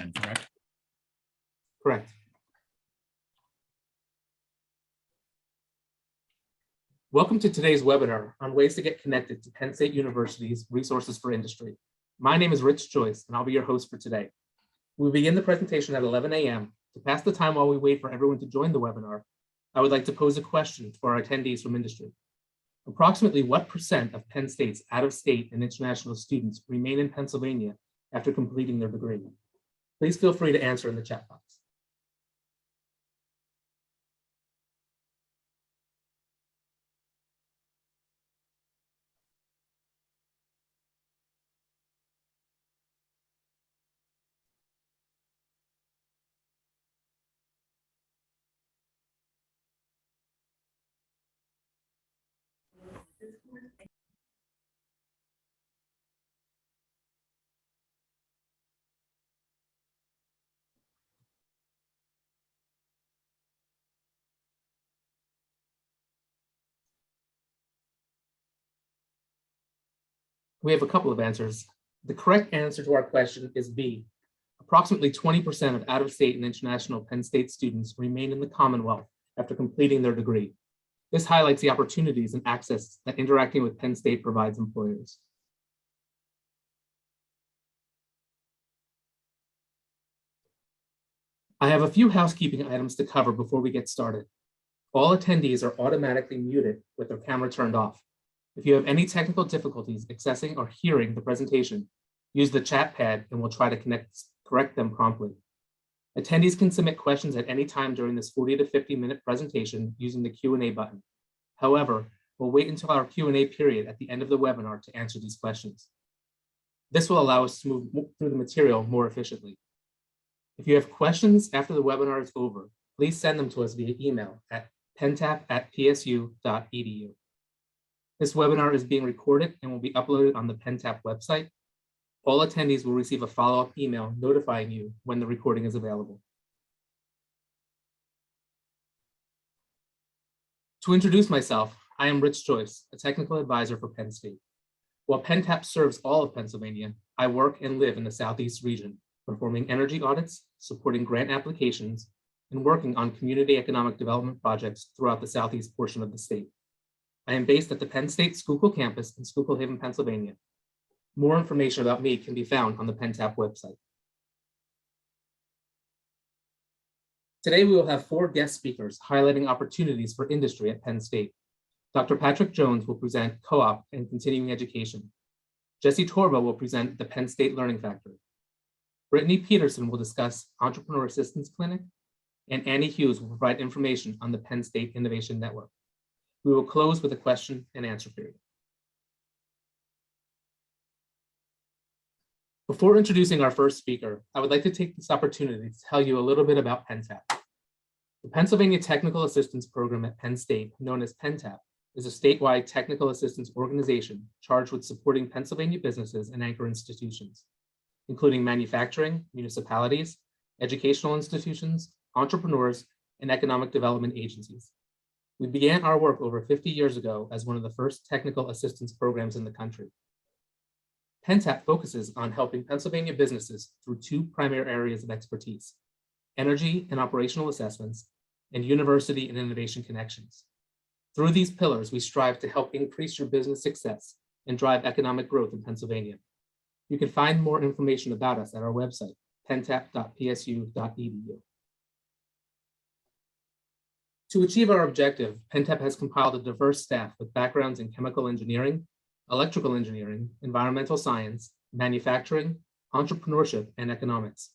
Zimmerman, correct? Correct. Welcome to today's webinar on ways to get connected to Penn State University's Resources for Industry. My name is Rich Joyce, and I'll be your host for today. We'll begin the presentation at 11 a.m. To pass the time while we wait for everyone to join the webinar, I would like to pose a question for our attendees from industry. Approximately what % of Penn State's out-of-state and international students remain in Pennsylvania after completing their degree? Please feel free to answer in the chat box. We have a couple of answers. The correct answer to our question is B. Approximately 20% of out-of-state and international Penn State students remain in the Commonwealth after completing their degree. This highlights the opportunities and access that interacting with Penn State provides employers. I have a few housekeeping items to cover before we get started. All attendees are automatically muted with their camera turned off. If you have any technical difficulties accessing or hearing the presentation, use the chat pad and we'll try to correct them promptly. Attendees can submit questions at any time during this 40 to 50-minute presentation using the Q&A button. However, we'll wait until our Q&A period at the end of the webinar to answer these questions. This will allow us to move through the material more efficiently. If you have questions after the webinar is over, please send them to us via email at pentap@psu.edu. This webinar is being recorded and will be uploaded on the PennTAP website. All attendees will receive a follow-up email notifying you when the recording is available. To introduce myself, I am Rich Joyce, a technical advisor for Penn State. While PennTAP serves all of Pennsylvania, I work and live in the Southeast region, performing energy audits, supporting grant applications, and working on community economic development projects throughout the Southeast portion of the state. I am based at the Penn State Schuylkill campus in Schuylkill Haven, Pennsylvania. More information about me can be found on the PennTAP website. Today, we will have 4 guest speakers highlighting opportunities for industry at Penn State. Dr. Patrick Jones will present co-op and continuing education. Jesse Torba will present the Penn State Learning Factory. Brittany Peterson will discuss Entrepreneur Assistance Clinic, and Annie Hughes will provide information on the Penn State Innovation Network. We will close with a question and answer period. Before introducing our first speaker, I would like to take this opportunity to tell you a little bit about PennTAP. The Pennsylvania Technical Assistance Program at Penn State, known as PennTAP, is a statewide technical assistance organization charged with supporting Pennsylvania businesses and anchor institutions, including manufacturing, municipalities, educational institutions, entrepreneurs, and economic development agencies. We began our work over 50 years ago as one of the first technical assistance programs in the country. PennTAP focuses on helping Pennsylvania businesses through 2 primary areas of expertise: energy and operational assessments, and university and innovation connections. Through these pillars, we strive to help increase your business success and drive economic growth in Pennsylvania. You can find more information about us at our website, pentap.psu.edu. To achieve our objective, PennTAP has compiled a diverse staff with backgrounds in chemical engineering, electrical engineering, environmental science, manufacturing, entrepreneurship, and economics.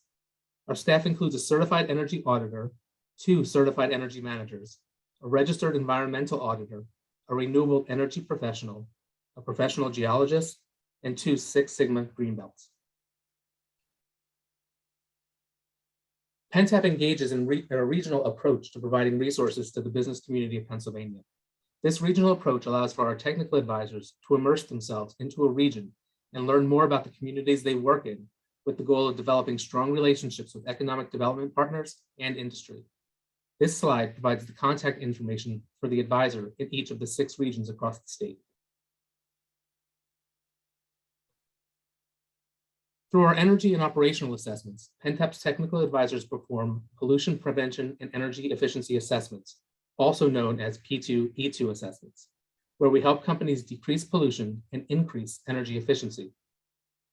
Our staff includes a certified energy auditor, 2 certified energy managers, a registered environmental auditor, a renewable energy professional, a professional geologist, and 2 Six Sigma green belts. PennTAP engages in a regional approach to providing resources to the business community of Pennsylvania. This regional approach allows for our technical advisors to immerse themselves into a region and learn more about the communities they work in, with the goal of developing strong relationships with economic development partners and industry. This slide provides the contact information for the advisor in each of the 6 regions across the state. Through our energy and operational assessments, PennTAP's technical advisors perform pollution prevention and energy efficiency assessments, also known as P2E2 assessments, where we help companies decrease pollution and increase energy efficiency.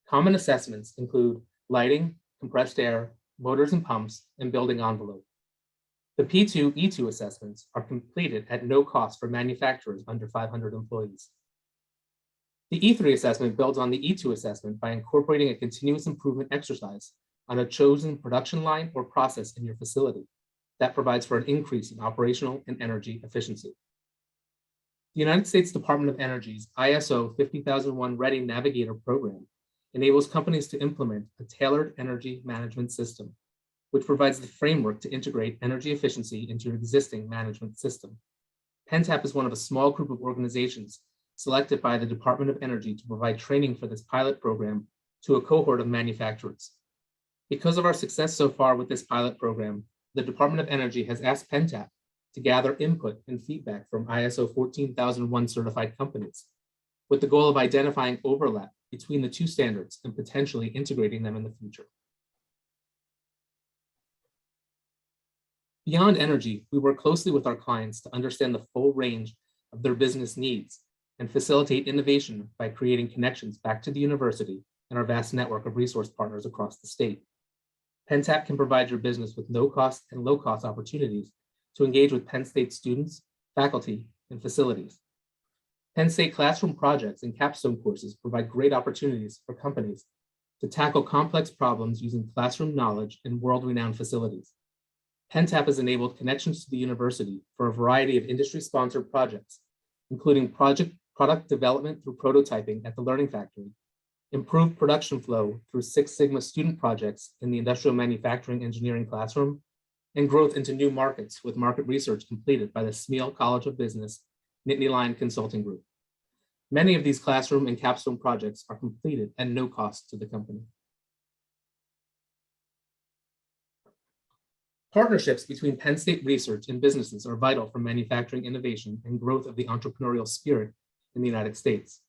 Common assessments include lighting, compressed air, motors and pumps, and building envelope. The P2E2 assessments are completed at no cost for manufacturers under 500 employees. The E3 assessment builds on the E2 assessment by incorporating a continuous improvement exercise on a chosen production line or process in your facility that provides for an increase in operational and energy efficiency. The United States Department of Energy's ISO 50001 Ready Navigator program enables companies to implement a tailored energy management system, which provides the framework to integrate energy efficiency into your existing management system. PennTAP is one of a small group of organizations selected by the Department of Energy to provide training for this pilot program to a cohort of manufacturers. Because of our success so far with this pilot program, the Department of Energy has asked PennTAP to gather input and feedback from ISO 14001 certified companies, with the goal of identifying overlap between the two standards and potentially integrating them in the future. Beyond energy, we work closely with our clients to understand the full range of their business needs and facilitate innovation by creating connections back to the university and our vast network of resource partners across the state. PennTAP can provide your business with no-cost and low-cost opportunities to engage with Penn State students, faculty, and facilities. Penn State classroom projects and Capstone courses provide great opportunities for companies to tackle complex problems using classroom knowledge in world-renowned facilities. PennTAP has enabled connections to the university for a variety of industry-sponsored projects, including product development through prototyping at the Learning Factory, improved production flow through Six Sigma student projects in the industrial manufacturing engineering classroom, and growth into new markets with market research completed by the Smeal College of Business Nittany Lion Consulting Group. Many of these classroom and capstone projects are completed at no cost to the company. Partnerships between Penn State research and businesses are vital for manufacturing innovation and growth of the entrepreneurial spirit in the United States.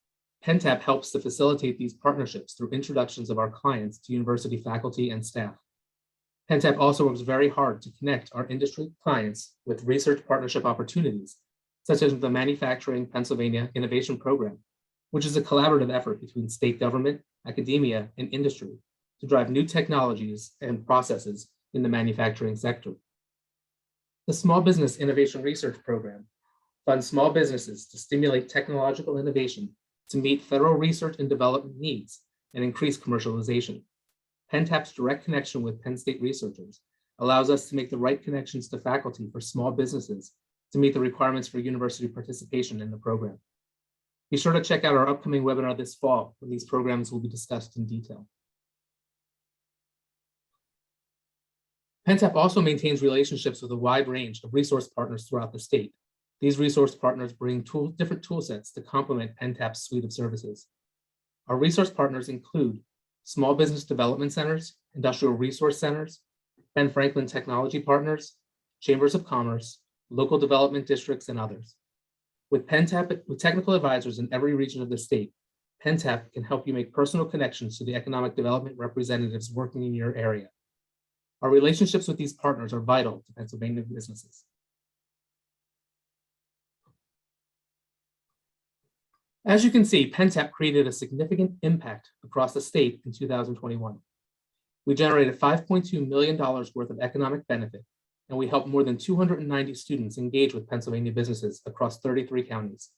PennTAP helps to facilitate these partnerships through introductions of our clients to university faculty and staff. PennTAP also works very hard to connect our industry clients with research partnership opportunities, such as the Manufacturing Pennsylvania Innovation Program, which is a collaborative effort between state government, academia, and industry to drive new technologies and processes in the manufacturing sector. The Small Business Innovation Research Program funds small businesses to stimulate technological innovation to meet federal research and development needs and increase commercialization. PennTAP's direct connection with Penn State researchers allows us to make the right connections to faculty for small businesses to meet the requirements for university participation in the program. Be sure to check out our upcoming webinar this fall when these programs will be discussed in detail. PennTAP also maintains relationships with a wide range of resource partners throughout the state. These resource partners bring different tool sets to complement PennTAP's suite of services. Our resource partners include small business development centers, industrial resource centers, Ben Franklin Technology Partners, chambers of commerce, local development districts, and others. With PennTAP, with technical advisors in every region of the state, PennTAP can help you make personal connections to the economic development representatives working in your area. Our relationships with these partners are vital to Pennsylvania businesses. As you can see, PennTAP created a significant impact across the state in 2021. We generated $5.2 million worth of economic benefit, and we helped more than 290 students engage with Pennsylvania businesses across 33 counties.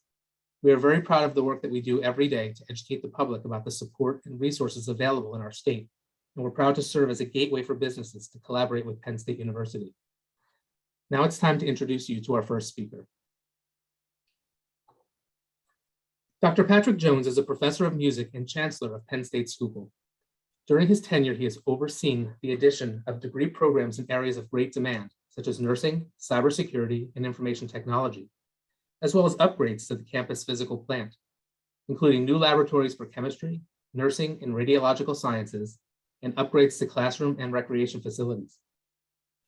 We are very proud of the work that we do every day to educate the public about the support and resources available in our state, and we're proud to serve as a gateway for businesses to collaborate with Penn State University. Now it's time to introduce you to our first speaker. Dr. Patrick Jones is a professor of music and chancellor of Penn State Schuylkill. During his tenure, he has overseen the addition of degree programs in areas of great demand, such as nursing, cybersecurity, and information technology, as well as upgrades to the campus physical plant, including new laboratories for chemistry, nursing, and radiological sciences, and upgrades to classroom and recreation facilities.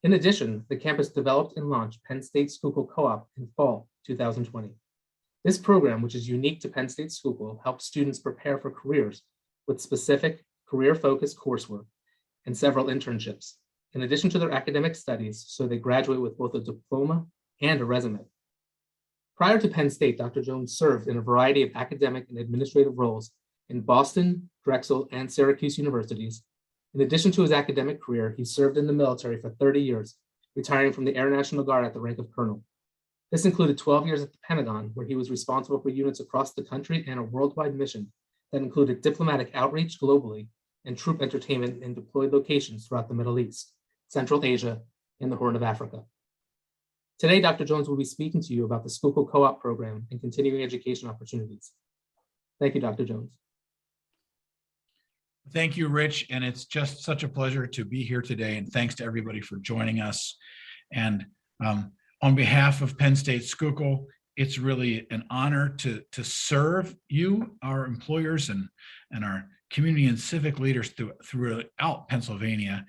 In addition, the campus developed and launched Penn State Schuylkill Co-op in fall 2020. This program, which is unique to Penn State Schuylkill, helps students prepare for careers with specific career-focused coursework, and several internships, in addition to their academic studies, so they graduate with both a diploma and a resume. Prior to Penn State, Dr. Jones served in a variety of academic and administrative roles in Boston, Drexel, and Syracuse universities. In addition to his academic career, he served in the military for 30 years, retiring from the Air National Guard at the rank of colonel. This included 12 years at the Pentagon, where he was responsible for units across the country and a worldwide mission that included diplomatic outreach globally and troop entertainment in deployed locations throughout the Middle East, Central Asia, and the Horn of Africa. Today, Dr. Jones will be speaking to you about the Schuylkill Co-op program and continuing education opportunities. Thank you, Dr. Jones. Thank you, Rich. And it's just such a pleasure to be here today. And thanks to everybody for joining us. And on behalf of Penn State Schuylkill, it's really an honor to serve you, our employers, and our community and civic leaders throughout Pennsylvania,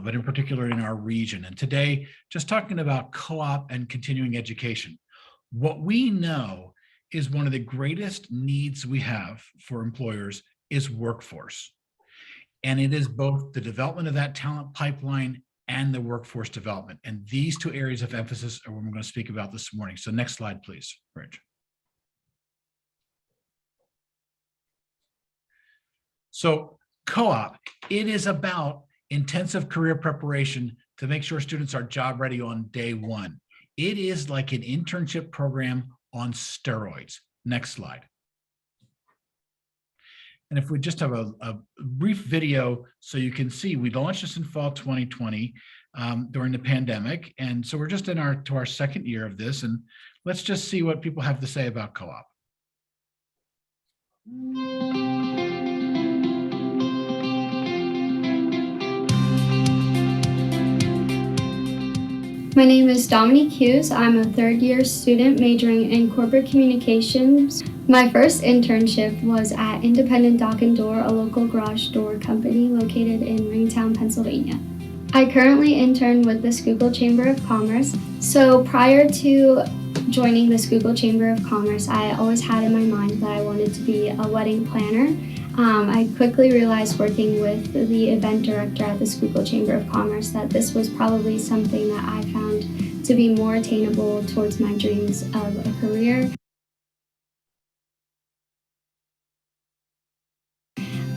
but in particular in our region. And today, just talking about co-op and continuing education. What we know is one of the greatest needs we have for employers is workforce. And it is both the development of that talent pipeline and the workforce development. And these two areas of emphasis are what we're going to speak about this morning. So next slide, please, Rich. So co-op, it is about intensive career preparation to make sure students are job ready on day one. It is like an internship program on steroids. Next slide. And if we just have a brief video so you can see, we launched this in fall 2020 during the pandemic. And so we're just to our second year of this, and let's just see what people have to say about co-op. My name is Dominique Hughes. I'm a third-year student majoring in corporate communications. My first internship was at Independent Dock and Door, a local garage door company located in Ringtown, Pennsylvania. I currently intern with the Schuylkill Chamber of Commerce. So prior to joining the Schuylkill Chamber of Commerce, I always had in my mind that I wanted to be a wedding planner. I quickly realized working with the event director at the Schuylkill Chamber of Commerce that this was probably something that I found to be more attainable towards my dreams of a career.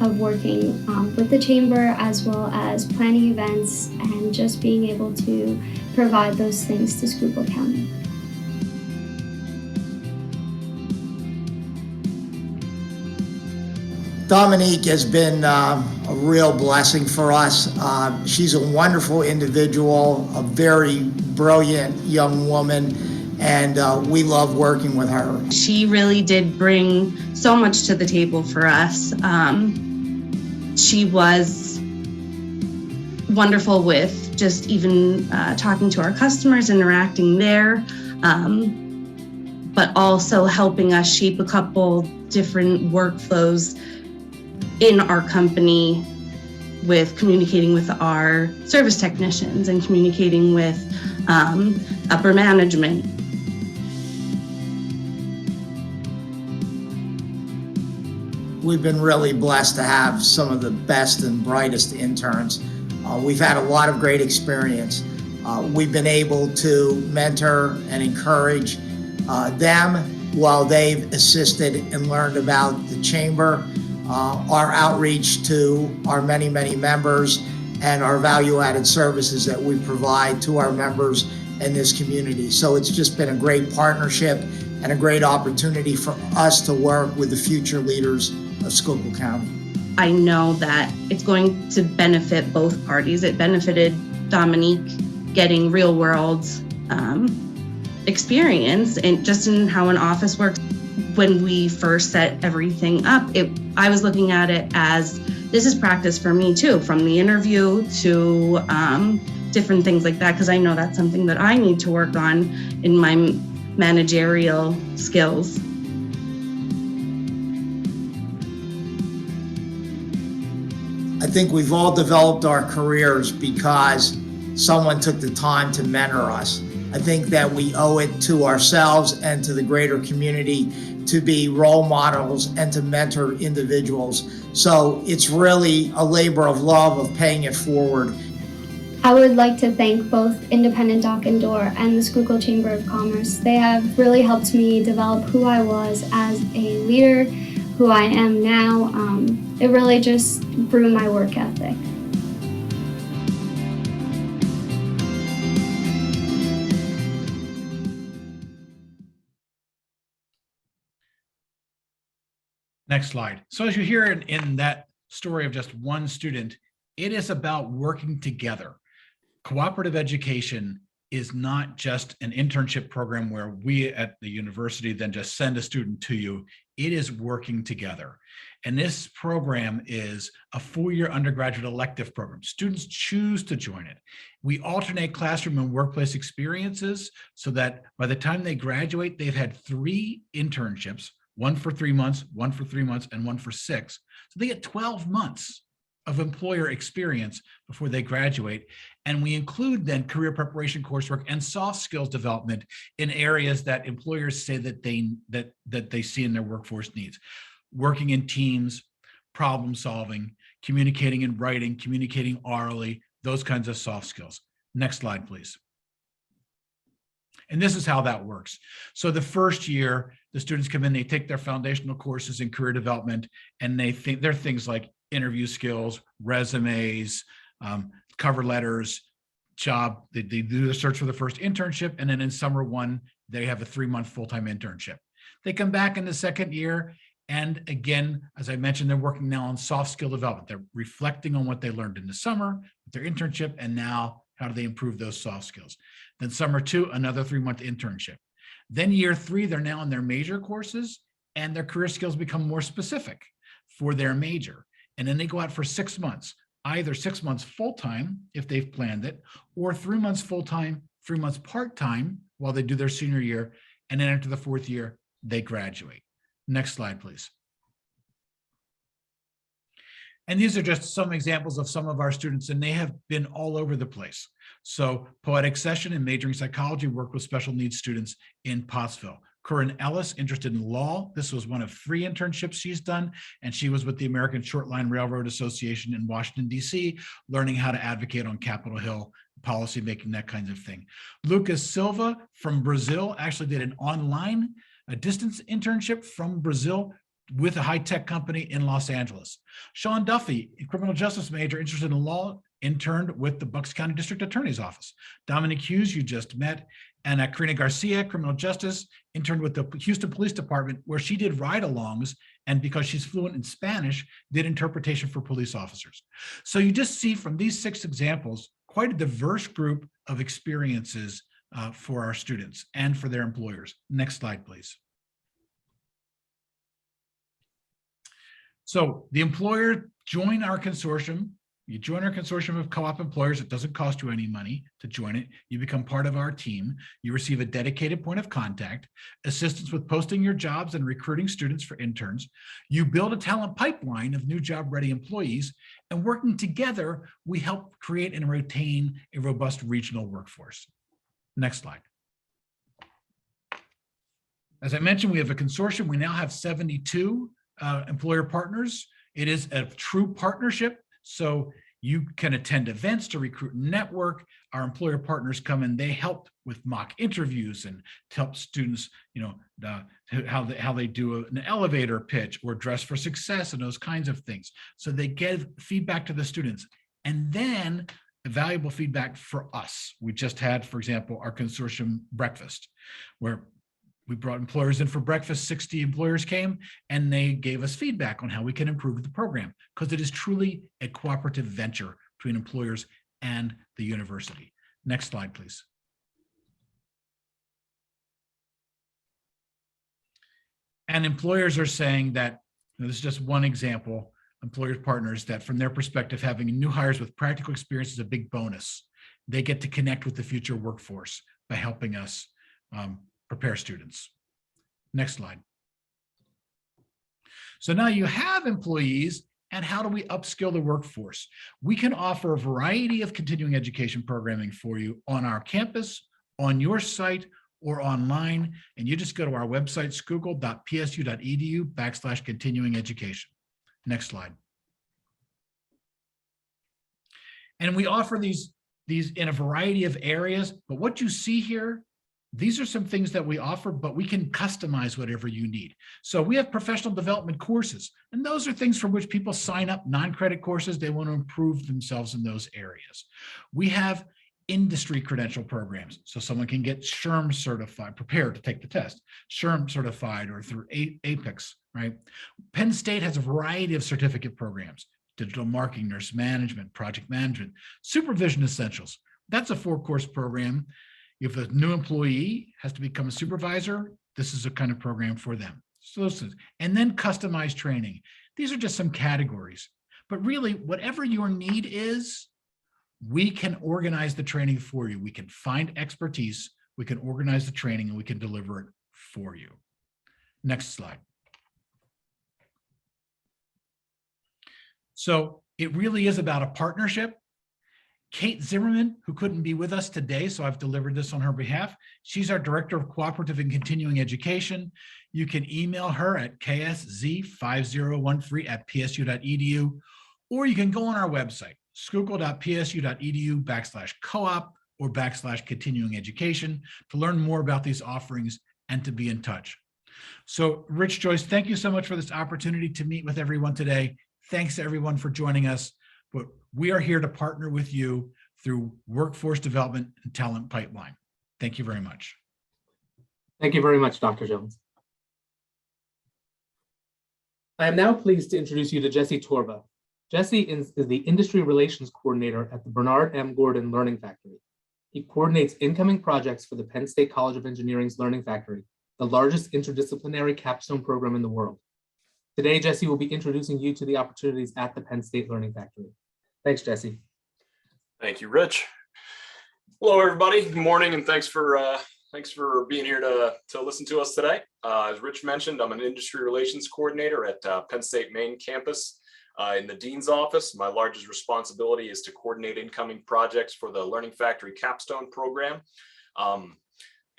Of working with the chamber, as well as planning events and just being able to provide those things to Schuylkill County. Dominique has been a real blessing for us. She's a wonderful individual, a very brilliant young woman, and we love working with her. She really did bring so much to the table for us. She was wonderful with just even talking to our customers, interacting there, but also helping us shape a couple different workflows in our company with communicating with our service technicians and communicating with upper management. We've been really blessed to have some of the best and brightest interns. We've had a lot of great experience. We've been able to mentor and encourage them while they've assisted and learned about the chamber, our outreach to our many, many members, and our value-added services that we provide to our members in this community. So it's just been a great partnership and a great opportunity for us to work with the future leaders of Schuylkill County. I know that it's going to benefit both parties. It benefited Dominique getting real world experience and just in how an office works. When we first set everything up, I was looking at it as this is practice for me too, from the interview to different things like that, because I know that's something that I need to work on in my managerial skills. I think we've all developed our careers because someone took the time to mentor us. I think that we owe it to ourselves and to the greater community to be role models and to mentor individuals. So it's really a labor of love of paying it forward. I would like to thank both Independent Dock and Door and the Schuylkill Chamber of Commerce. They have really helped me develop who I was as a leader, who I am now. It really just grew my work ethic. Next slide. So as you hear in that story of just one student, it is about working together. Cooperative education is not just an internship program where we at the university then just send a student to you. It is working together. And this program is a four-year undergraduate elective program. Students choose to join it. We alternate classroom and workplace experiences so that by the time they graduate, they've had 3 internships, one for 3 months, one for 3 months, and one for 6. So they get 12 months of employer experience before they graduate. And we include then career preparation coursework and soft skills development in areas that employers say that they see in their workforce needs. Working in teams, problem solving, communicating in writing, communicating orally, those kinds of soft skills. Next slide, please. And this is how that works. So the first year, the students come in, they take their foundational courses in career development, and they're things like interview skills, resumes, cover letters, job. They do the search for the first internship, and then in summer 1, they have a 3-month full-time internship. They come back in the second year, and again, as I mentioned, they're working now on soft skill development. They're reflecting on what they learned in the summer with their internship, and now how do they improve those soft skills? Then summer 2, another 3-month internship. Then year 3, they're now in their major courses, and their career skills become more specific for their major. And then they go out for 6 months, either 6 months full-time if they've planned it, or 3 months full-time, 3 months part-time while they do their senior year. And then after the 4th year, they graduate. Next slide, please. And these are just some examples of some of our students, and they have been all over the place. So Poetic Session in majoring psychology worked with special needs students in Pottsville. Corinne Ellis, interested in law. This was one of 3 internships she's done, and she was with the American Short Line Railroad Association in Washington, D.C., learning how to advocate on Capitol Hill, policy making, that kind of thing. Lucas Silva from Brazil actually did an online, a distance internship from Brazil with a high-tech company in Los Angeles. Sean Duffy, a criminal justice major interested in law, interned with the Bucks County District Attorney's Office. Dominique Hughes, you just met, and Karina Garcia, criminal justice, interned with the Houston Police Department, where she did ride-alongs, and because she's fluent in Spanish, did interpretation for police officers. So you just see from these 6 examples, quite a diverse group of experiences for our students and for their employers. Next slide, please. So the employer join our consortium. You join our consortium of co-op employers. It doesn't cost you any money to join it. You become part of our team. You receive a dedicated point of contact, assistance with posting your jobs and recruiting students for interns. You build a talent pipeline of new job-ready employees, and working together, we help create and retain a robust regional workforce. Next slide. As I mentioned, we have a consortium. We now have 72 employer partners. It is a true partnership. So you can attend events to recruit and network. Our employer partners come in, they help with mock interviews and help students, how they do an elevator pitch or dress for success and those kinds of things. So they give feedback to the students, and then valuable feedback for us. We just had, for example, our consortium breakfast, where we brought employers in for breakfast. 60 employers came, and they gave us feedback on how we can improve the program, because it is truly a cooperative venture between employers and the university. Next slide, please. And employers are saying that, this is just one example, employers partners, that from their perspective, having new hires with practical experience is a big bonus. They get to connect with the future workforce by helping us prepare students. Next slide. So now you have employees, and how do we upskill the workforce? We can offer a variety of continuing education programming for you on our campus on your site or online, and you just go to our website, schuylkill.psu.edu/continuing education. Next slide. And we offer these in a variety of areas, but what you see here, these are some things that we offer, but we can customize whatever you need. So we have professional development courses, and those are things for which people sign up, non-credit courses. They want to improve themselves in those areas. We have industry credential programs, so someone can get SHRM certified, prepared to take the test, SHRM certified, or through APEX, right? Penn State has a variety of certificate programs: digital marketing, nurse management, project management, supervision essentials. That's a 4-course program. If a new employee has to become a supervisor, this is a kind of program for them. So those things. And then customized training. These are just some categories. But really, whatever your need is, we can organize the training for you. We can find expertise, we can organize the training, and we can deliver it for you. Next slide. So it really is about a partnership. Kate Zimmerman, who couldn't be with us today, so I've delivered this on her behalf. She's our Director of Cooperative and Continuing Education. You can email her at ksz5013@psu.edu, or you can go on our website, schuylkill.psu.edu/coop or /continuing education to learn more about these offerings and to be in touch. So Rich, Joyce, thank you so much for this opportunity to meet with everyone today. Thanks to everyone for joining us. But we are here to partner with you through workforce development and talent pipeline. Thank you very much. Thank you very much, Dr. Jones. I am now pleased to introduce you to Jesse Torba. Jesse is the Industry Relations Coordinator at the Bernard M. Gordon Learning Factory. He coordinates incoming projects for the Penn State College of Engineering's Learning Factory, the largest interdisciplinary capstone program in the world. Today, Jesse will be introducing you to the opportunities at the Penn State Learning Factory. Thanks, Jesse. Thank you, Rich. Hello, everybody. Good morning, and thanks for being here to listen to us today. As Rich mentioned, I'm an industry relations coordinator at Penn State main campus in the dean's office. My largest responsibility is to coordinate incoming projects for the Learning Factory Capstone program.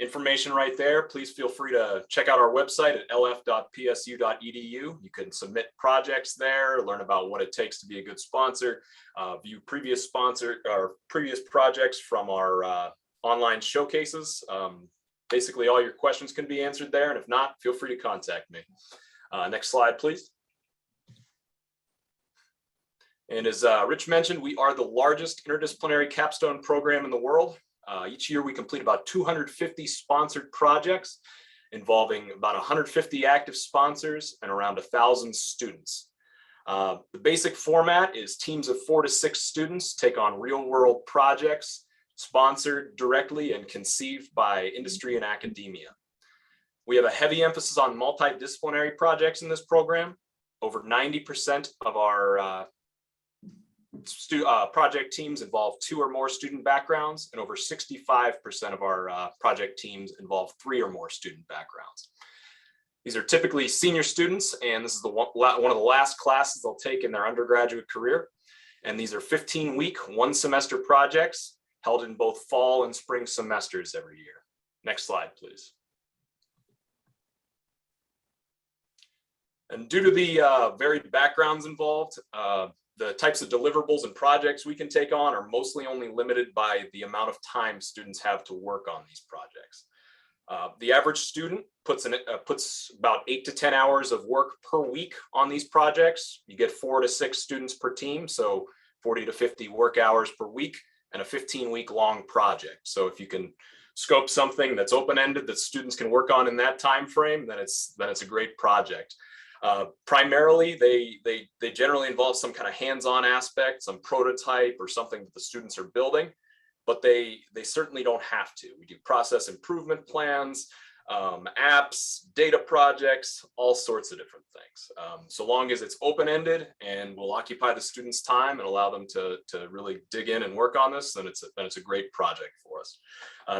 Information right there. Please feel free to check out our website at lf.psu.edu. You can submit projects there, learn about what it takes to be a good sponsor, view previous projects from our online showcases. Basically, all your questions can be answered there, and if not, feel free to contact me. Next slide, please. And as Rich mentioned, we are the largest interdisciplinary capstone program in the world. Each year we complete about 250 sponsored projects involving about 150 active sponsors and around 1,000 students. The basic format is teams of 4 to 6 students take on real-world projects sponsored directly and conceived by industry and academia. We have a heavy emphasis on multidisciplinary projects in this program. Over 90% of our project teams involve 2 or more student backgrounds, and over 65% of our project teams involve 3 or more student backgrounds. These are typically senior students, and this is one of the last classes they'll take in their undergraduate career. And these are 15-week, 1-semester projects held in both fall and spring semesters every year. Next slide, please. And due to the varied backgrounds involved, the types of deliverables and projects we can take on are mostly only limited by the amount of time students have to work on these projects. The average student puts about 8 to 10 hours of work per week on these projects. You get 4 to 6 students per team, so 40 to 50 work hours per week, and a 15-week long project. So if you can scope something that's open-ended that students can work on in that time frame, then it's a great project. Primarily, they generally involve some kind of hands-on aspect, some prototype or something that the students are building, but they certainly don't have to. We do process improvement plans, apps, data projects, all sorts of different things. So long as it's open-ended and will occupy the students' time and allow them to really dig in and work on this, then it's a great project for us.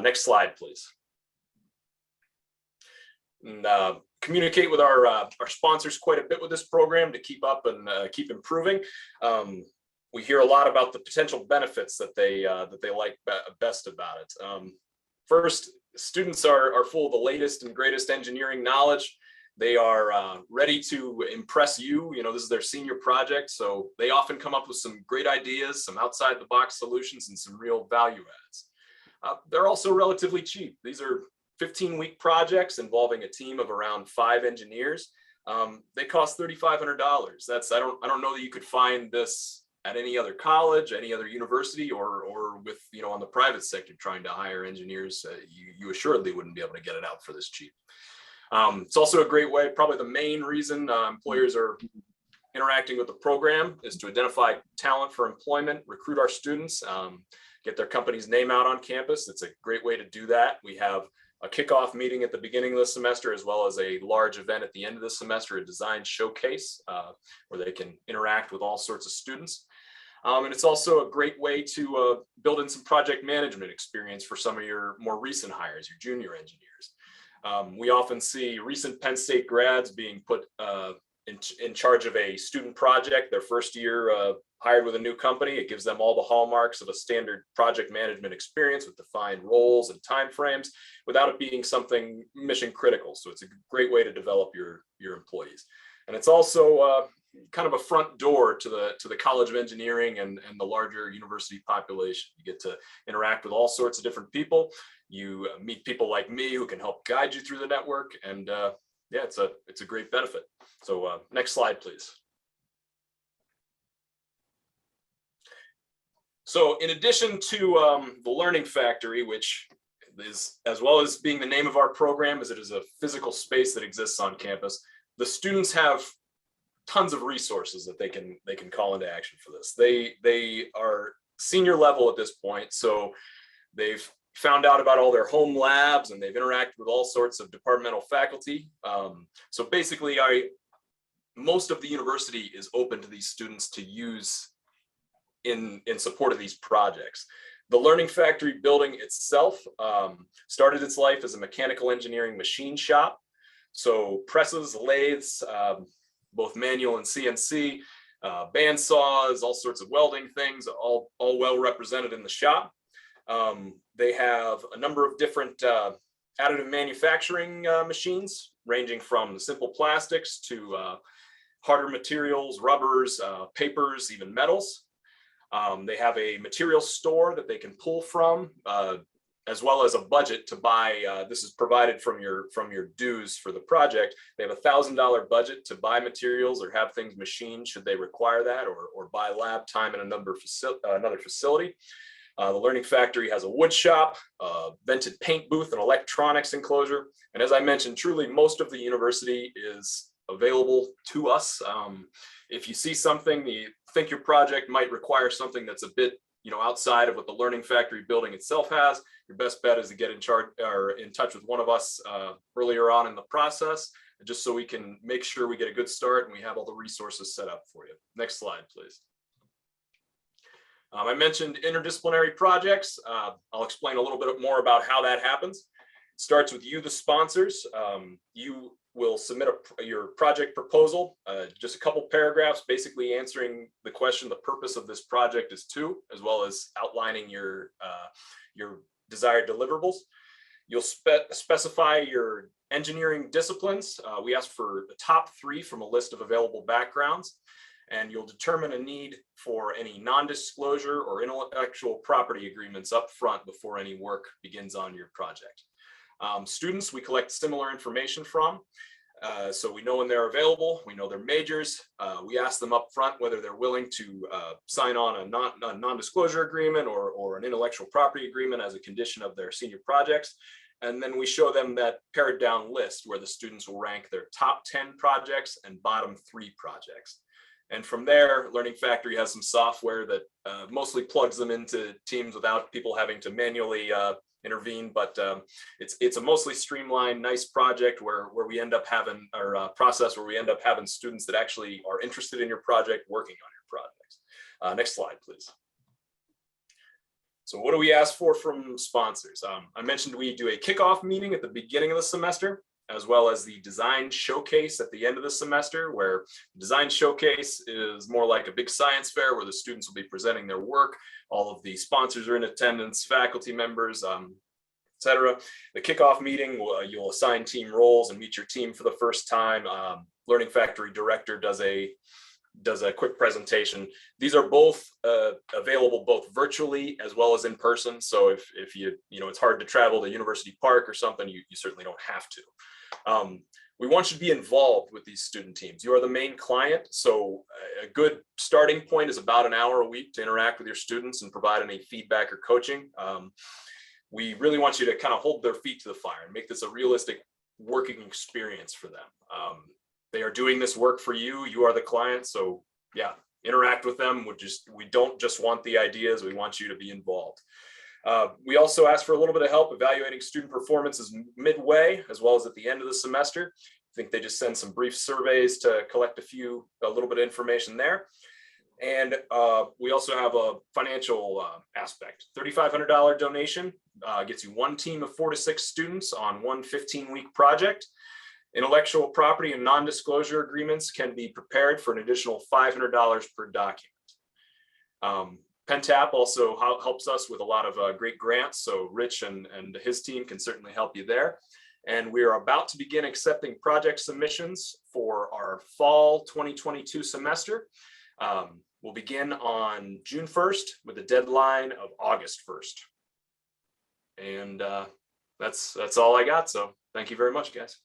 Next slide, please. And, communicate with our sponsors quite a bit with this program to keep up and keep improving. We hear a lot about the potential benefits that they like best about it. First, students are full of the latest and greatest engineering knowledge. They are ready to impress you. You know, this is their senior project, so they often come up with some great ideas, some outside the box solutions, and some real value adds. They're also relatively cheap. These are 15-week projects involving a team of around 5 engineers. They cost $3,500. I don't know that you could find this at any other college, any other university, or with, you know, on the private sector trying to hire engineers. You assuredly wouldn't be able to get it out for this cheap. It's also a great way, probably the main reason employers are interacting with the program is to identify talent for employment, recruit our students, get their company's name out on campus. It's a great way to do that. We have a kickoff meeting at the beginning of the semester, as well as a large event at the end of the semester, a design showcase where they can interact with all sorts of students. And it's also a great way to build in some project management experience for some of your more recent hires, your junior engineers. We often see recent Penn State grads being put in charge of a student project their first year hired with a new company. It gives them all the hallmarks of a standard project management experience with defined roles and timeframes without it being something mission critical. So it's a great way to develop your employees. And it's also kind of a front door to the College of Engineering and the larger university population. You get to interact with all sorts of different people. You meet people like me who can help guide you through the network. And yeah, it's a great benefit. So next slide, please. So in addition to the Learning Factory, which is, as well as being the name of our program, as it is a physical space that exists on campus, the students have tons of resources that they can call into action for this. They are senior level at this point, so they've found out about all their home labs and they've interacted with all sorts of departmental faculty. So basically, most of the university is open to these students to use in support of these projects. The Learning Factory building itself started its life as a mechanical engineering machine shop. So presses, lathes, both manual and CNC, band saws, all sorts of welding things, all well represented in the shop. They have a number of different additive manufacturing machines, ranging from simple plastics to harder materials, rubbers, papers, even metals. They have a materials store that they can pull from, as well as a budget to buy. This is provided from your dues for the project. They have a $1,000 budget to buy materials or have things machined should they require that, or buy lab time in another facility. The Learning Factory has a wood shop, vented paint booth, and electronics enclosure. And as I mentioned, truly most of the university is available to us. If you see something, you think your project might require something that's a bit, outside of what the Learning Factory building itself has, your best bet is to get in touch with one of us earlier on in the process, just so we can make sure we get a good start and we have all the resources set up for you. Next slide, please. I mentioned interdisciplinary projects. I'll explain a little bit more about how that happens. It starts with you, the sponsors. You will submit your project proposal, just a couple paragraphs, basically answering the question the purpose of this project is to, as well as outlining your desired deliverables. You'll specify your engineering disciplines. We ask for the top 3 from a list of available backgrounds, and you'll determine a need for any non-disclosure or intellectual property agreements up front before any work begins on your project. Students, we collect similar information from, so we know when they're available, we know their majors. We ask them up front whether they're willing to sign on a non-disclosure agreement or an intellectual property agreement as a condition of their senior projects. And then we show them that pared down list where the students will rank their top 10 projects and bottom 3 projects. And from there, Learning Factory has some software that mostly plugs them into teams without people having to manually intervene, but it's a mostly streamlined, nice project where we end up having, or process where we end up having students that actually are interested in your project working on your projects. Next slide, please. So what do we ask for from sponsors? I mentioned we do a kickoff meeting at the beginning of the semester, as well as the design showcase at the end of the semester, where the design showcase is more like a big science fair where the students will be presenting their work. All of the sponsors are in attendance, faculty members. etc. The kickoff meeting, you'll assign team roles and meet your team for the first time. Learning Factory director does a quick presentation. These are both available both virtually as well as in person. So if it's hard to travel to University Park or something, you certainly don't have to. We want you to be involved with these student teams. You are the main client, so a good starting point is about an hour a week to interact with your students and provide any feedback or coaching. We really want you to kind of hold their feet to the fire and make this a realistic working experience for them. They are doing this work for you. You are the client, so yeah, interact with them. We don't just want the ideas. We want you to be involved. We also ask for a little bit of help evaluating student performances midway, as well as at the end of the semester. I think they just send some brief surveys to collect a little bit of information there. And we also have a financial aspect. $3,500 donation gets you one team of 4 to 6 students on one 15-week project. Intellectual property and non-disclosure agreements can be prepared for an additional $500 per document. PennTAP also helps us with a lot of great grants, so Rich and his team can certainly help you there. And we are about to begin accepting project submissions for our fall 2022 semester. We'll begin on June 1st with a deadline of August 1st. And that's all I got, so thank you very much, guys.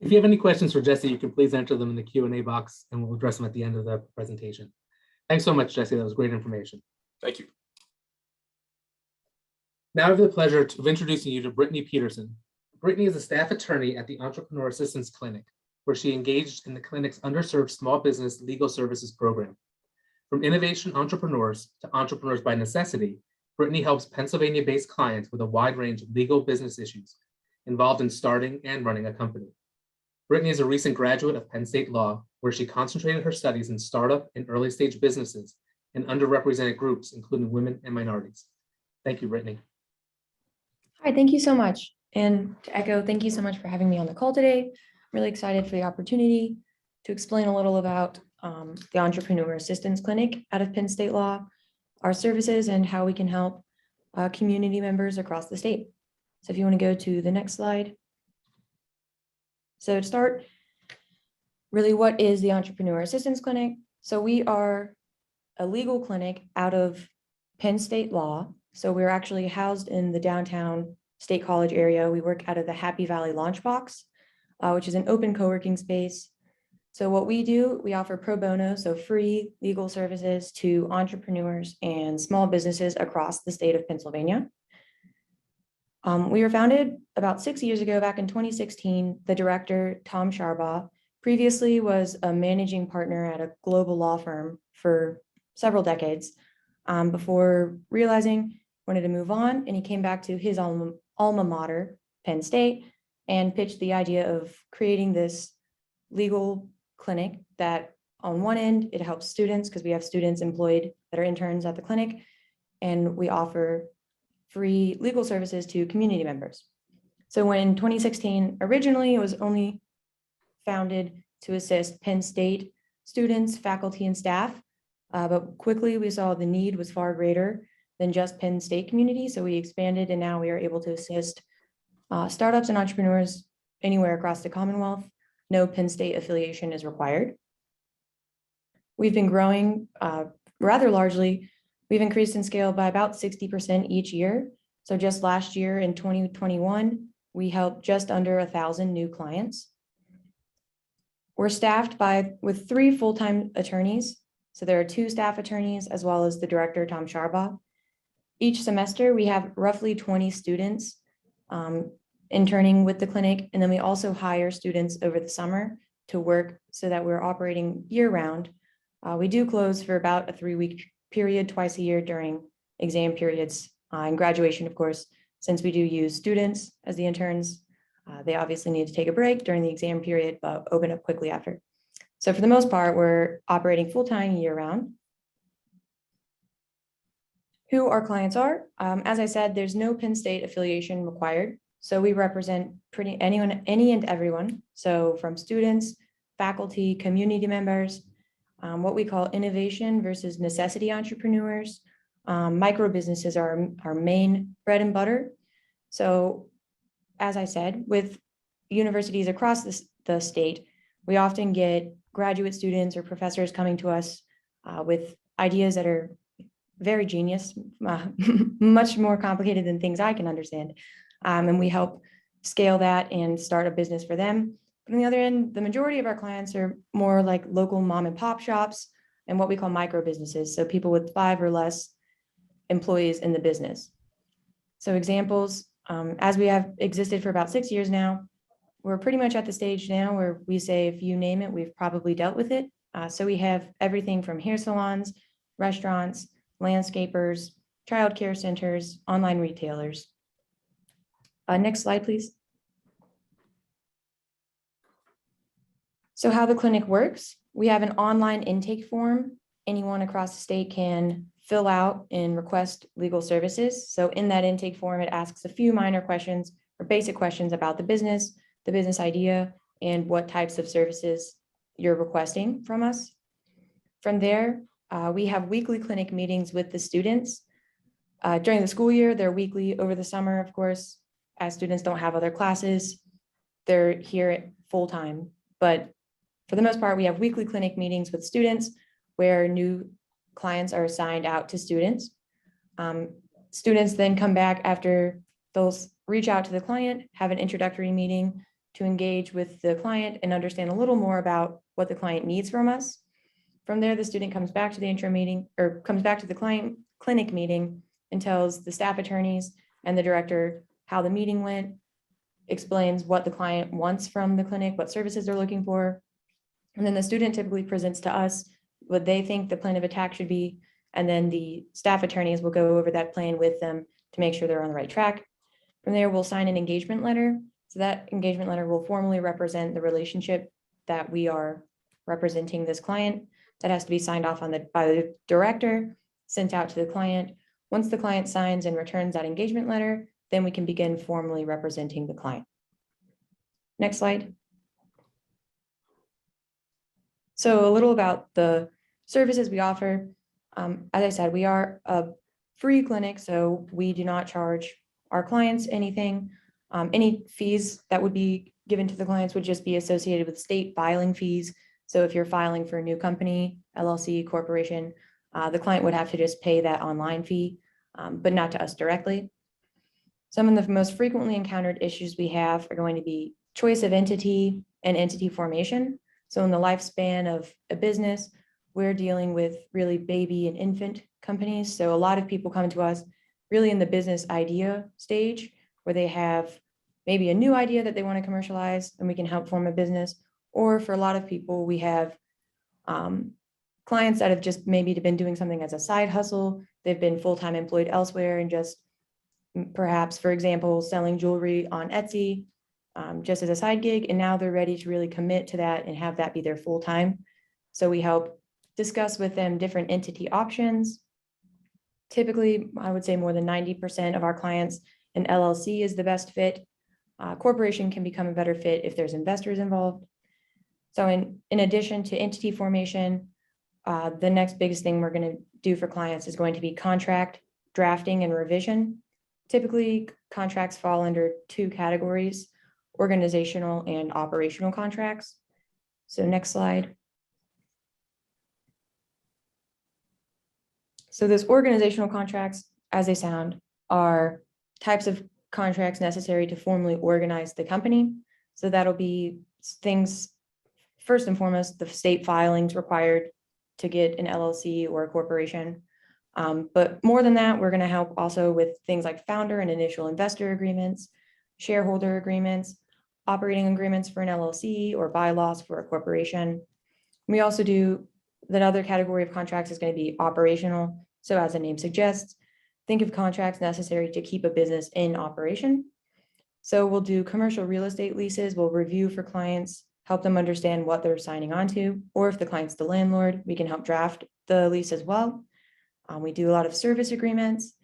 If you have any questions for Jesse, you can please enter them in the Q&A box and we'll address them at the end of the presentation. Thanks so much, Jesse. That was great information. Thank you. Now I have the pleasure of introducing you to Brittany Peterson. Brittany is a staff attorney at the Entrepreneur Assistance Clinic, where she engaged in the clinic's Underserved Small Business Legal Services Program. From innovation entrepreneurs to entrepreneurs by necessity, Brittany helps Pennsylvania-based clients with a wide range of legal business issues involved in starting and running a company. Brittany is a recent graduate of Penn State Law, where she concentrated her studies in startup and early stage businesses and underrepresented groups, including women and minorities. Thank you, Brittany. Hi, thank you so much. And to echo, thank you so much for having me on the call today. I'm really excited for the opportunity to explain a little about the Entrepreneur Assistance Clinic out of Penn State Law, our services, and how we can help community members across the state. So if you want to go to the next slide. So to start, really, what is the Entrepreneur Assistance Clinic? So we are a legal clinic out of Penn State Law. So we're actually housed in the downtown State College area. We work out of the Happy Valley Launch Box, which is an open co-working space. So what we do, we offer pro bono, so free legal services to entrepreneurs and small businesses across the state of Pennsylvania. We were founded about 6 years ago, back in 2016. The director, Tom Sharbaugh, previously was a managing partner at a global law firm for several decades before realizing he wanted to move on, and he came back to his alma mater, Penn State, and pitched the idea of creating this legal clinic that on one end, it helps students because we have students employed that are interns at the clinic, and we offer free legal services to community members. So when 2016, originally it was only founded to assist Penn State students, faculty, and staff, but quickly we saw the need was far greater than just Penn State community. So we expanded, and now we are able to assist startups and entrepreneurs anywhere across the Commonwealth. No Penn State affiliation is required. We've been growing rather largely. We've increased in scale by about 60% each year. So just last year in 2021, we helped just under 1,000 new clients. We're staffed with 3 full-time attorneys. So there are 2 staff attorneys as well as the director, Tom Sharbaugh. Each semester, we have roughly 20 students interning with the clinic. And then we also hire students over the summer to work so that we're operating year-round. We do close for about a 3-week period twice a year during exam periods and graduation, of course. Since we do use students as the interns, they obviously need to take a break during the exam period, but open up quickly after. So for the most part, we're operating full-time year-round. Who our clients are, as I said, there's no Penn State affiliation required. So we represent any and everyone. So from students, faculty, community members, what we call innovation versus necessity entrepreneurs, Micro businesses are our main bread and butter. So as I said, with universities across the state, we often get graduate students or professors coming to us with ideas that are very genius, much more complicated than things I can understand. And we help scale that and start a business for them. But on the other end, the majority of our clients are more like local mom and pop shops and what we call micro businesses. So people with 5 or less employees in the business. So examples, as we have existed for about 6 years now, we're pretty much at the stage now where we say, if you name it, we've probably dealt with it. So we have everything from hair salons, restaurants, landscapers, childcare centers, online retailers. Next slide, please. So how the clinic works, we have an online intake form. Anyone across the state can fill out and request legal services. So in that intake form, it asks a few minor questions or basic questions about the business idea, and what types of services you're requesting from us. From there, we have weekly clinic meetings with the students. During the school year, they're weekly. Over the summer, of course, as students don't have other classes, they're here full-time. But for the most part, we have weekly clinic meetings with students where new clients are assigned out to students. Students then come back after they'll reach out to the client, have an introductory meeting to engage with the client and understand a little more about what the client needs from us. From there, the student comes back to the intro meeting or comes back to the clinic meeting and tells the staff attorneys and the director how the meeting went, explains what the client wants from the clinic, what services they're looking for. And then the student typically presents to us what they think the plan of attack should be. And then the staff attorneys will go over that plan with them to make sure they're on the right track. From there, we'll sign an engagement letter. So that engagement letter will formally represent the relationship that we are representing this client. That has to be signed off on by the director, sent out to the client. Once the client signs and returns that engagement letter, then we can begin formally representing the client. Next slide. So a little about the services we offer. As I said, we are a free clinic, so we do not charge our clients anything. Any fees that would be given to the clients would just be associated with state filing fees. So if you're filing for a new company, LLC, corporation, the client would have to just pay that online fee, but not to us directly. Some of the most frequently encountered issues we have are going to be choice of entity and entity formation. So in the lifespan of a business, we're dealing with really baby and infant companies. So a lot of people come to us really in the business idea stage, where they have maybe a new idea that they want to commercialize and we can help form a business. Or for a lot of people, we have clients that have just maybe been doing something as a side hustle. They've been full-time employed elsewhere and just perhaps, for example, selling jewelry on Etsy just as a side gig. And now they're ready to really commit to that and have that be their full-time. So we help discuss with them different entity options. Typically, I would say more than 90% of our clients, an LLC is the best fit. Corporation can become a better fit if there's investors involved. So in addition to entity formation, the next biggest thing we're going to do for clients is going to be contract drafting and revision. Typically, contracts fall under 2 categories: organizational and operational contracts. So next slide. So those organizational contracts, as they sound, are types of contracts necessary to formally organize the company. So that'll be things, first and foremost, the state filings required to get an LLC or a corporation. But more than that, we're going to help also with things like founder and initial investor agreements, shareholder agreements, operating agreements for an LLC, or bylaws for a corporation. We also do, that other category of contracts is going to be operational. So as the name suggests, think of contracts necessary to keep a business in operation. So we'll do commercial real estate leases. We'll review for clients, help them understand what they're signing on to, or if the client's the landlord, we can help draft the lease as well. We do a lot of service agreements,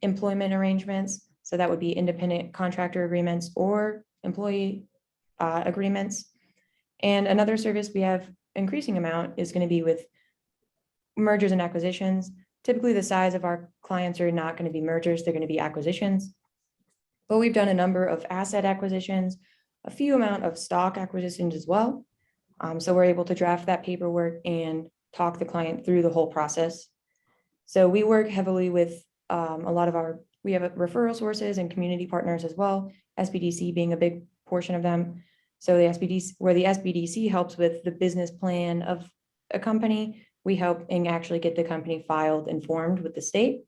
employment arrangements. So that would be independent contractor agreements or employee agreements. And another service we have increasing amount is going to be with mergers and acquisitions. Typically, the size of our clients are not going to be mergers, they're going to be acquisitions. But we've done a number of asset acquisitions, a few amount of stock acquisitions as well. So we're able to draft that paperwork and talk the client through the whole process. So we work heavily with we have referral sources and community partners as well, SBDC being a big portion of them. So the SBDC helps with the business plan of a company, we help and actually get the company filed and formed with the state.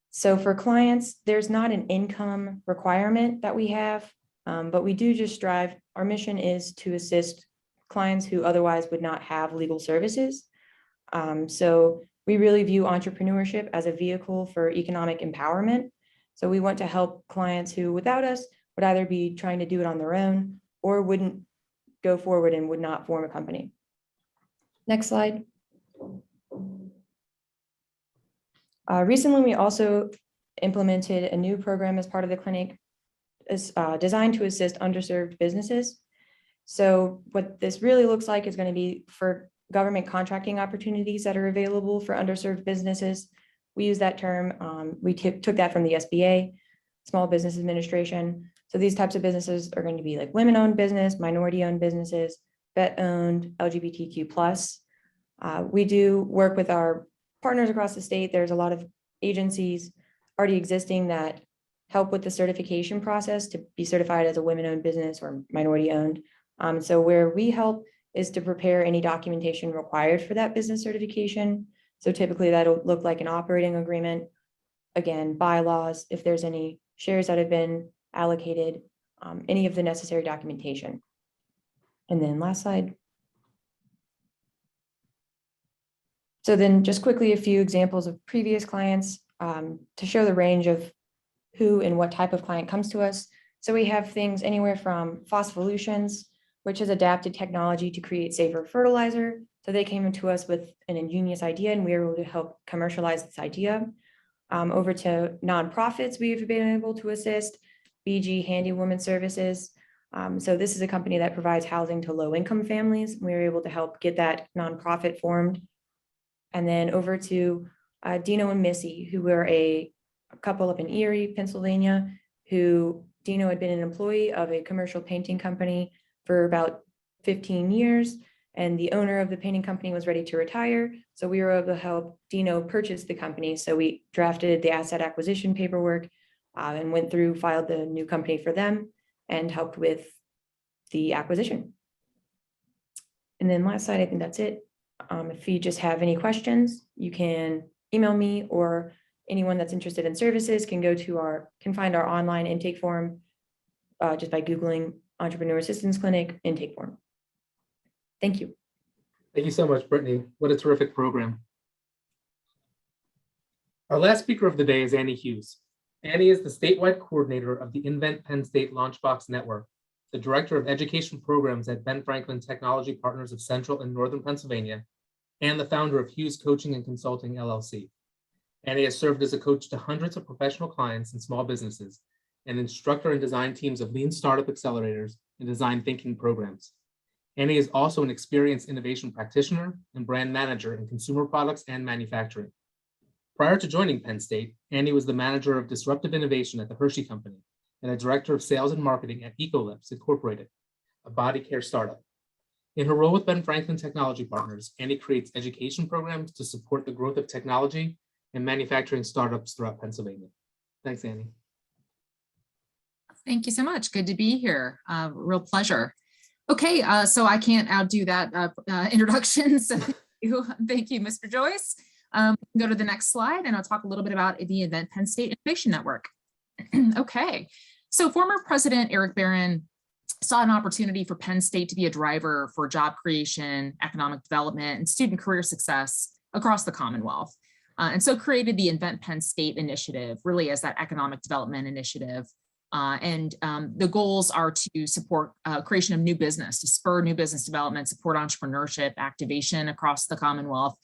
So for clients, there's not an income requirement that we have, but we do just strive. Our mission is to assist clients who otherwise would not have legal services. So we really view entrepreneurship as a vehicle for economic empowerment. So we want to help clients who without us would either be trying to do it on their own or wouldn't go forward and would not form a company. Next slide. Recently, we also implemented a new program as part of the clinic designed to assist underserved businesses. So what this really looks like is going to be for government contracting opportunities that are available for underserved businesses. We use that term, we took that from the SBA, Small Business Administration. So these types of businesses are going to be like women-owned business, minority-owned businesses, vet-owned, LGBTQ+. We do work with our partners across the state. There's a lot of agencies already existing that help with the certification process to be certified as a women-owned business or minority-owned. So where we help is to prepare any documentation required for that business certification. So typically that'll look like an operating agreement, again, bylaws, if there's any shares that have been allocated, any of the necessary documentation. And then last slide. So then just quickly, a few examples of previous clients to show the range of who and what type of client comes to us. So we have things anywhere from Phosphollutions, which has adapted technology to create safer fertilizer. So they came to us with an ingenious idea and we were able to help commercialize this idea. Over to nonprofits, we've been able to assist, BG Handy Woman Services. So this is a company that provides housing to low-income families. We were able to help get that nonprofit formed. And then over to Dino and Missy, who were a couple up in Erie, Pennsylvania, who Dino had been an employee of a commercial painting company for about 15 years. And the owner of the painting company was ready to retire. So we were able to help Dino purchase the company. So we drafted the asset acquisition paperwork and went through, filed the new company for them and helped with the acquisition. And then last slide, I think that's it. If you just have any questions, you can email me, or anyone that's interested in services can find our online intake form just by Googling Entrepreneur Assistance Clinic intake form. Thank you. Thank you so much, Brittany. What a terrific program. Our last speaker of the day is Annie Hughes. Annie is the statewide coordinator of the Invent Penn State Launchbox Network, the director of education programs at Ben Franklin Technology Partners of Central and Northern Pennsylvania, and the founder of Hughes Coaching and Consulting, LLC. Annie has served as a coach to hundreds of professional clients and small businesses, and instructor and design teams of lean startup accelerators and design thinking programs. Annie is also an experienced innovation practitioner and brand manager in consumer products and manufacturing. Prior to joining Penn State, Annie was the manager of disruptive innovation at the Hershey Company and a director of sales and marketing at Ecolips Incorporated, a body care startup. In her role with Ben Franklin Technology Partners, Annie creates education programs to support the growth of technology and manufacturing startups throughout Pennsylvania. Thanks, Annie. Thank you so much. Good to be here. Real pleasure. Okay, so I can't outdo that introduction. So thank you, Mr. Joyce. Go to the next slide and I'll talk a little bit about the Invent Penn State Innovation Network. Okay, so former President Eric Barron saw an opportunity for Penn State to be a driver for job creation, economic development, and student career success across the Commonwealth. And so created the Invent Penn State initiative, really as that economic development initiative. The goals are to support creation of new business, to spur new business development, support entrepreneurship, activation across the Commonwealth,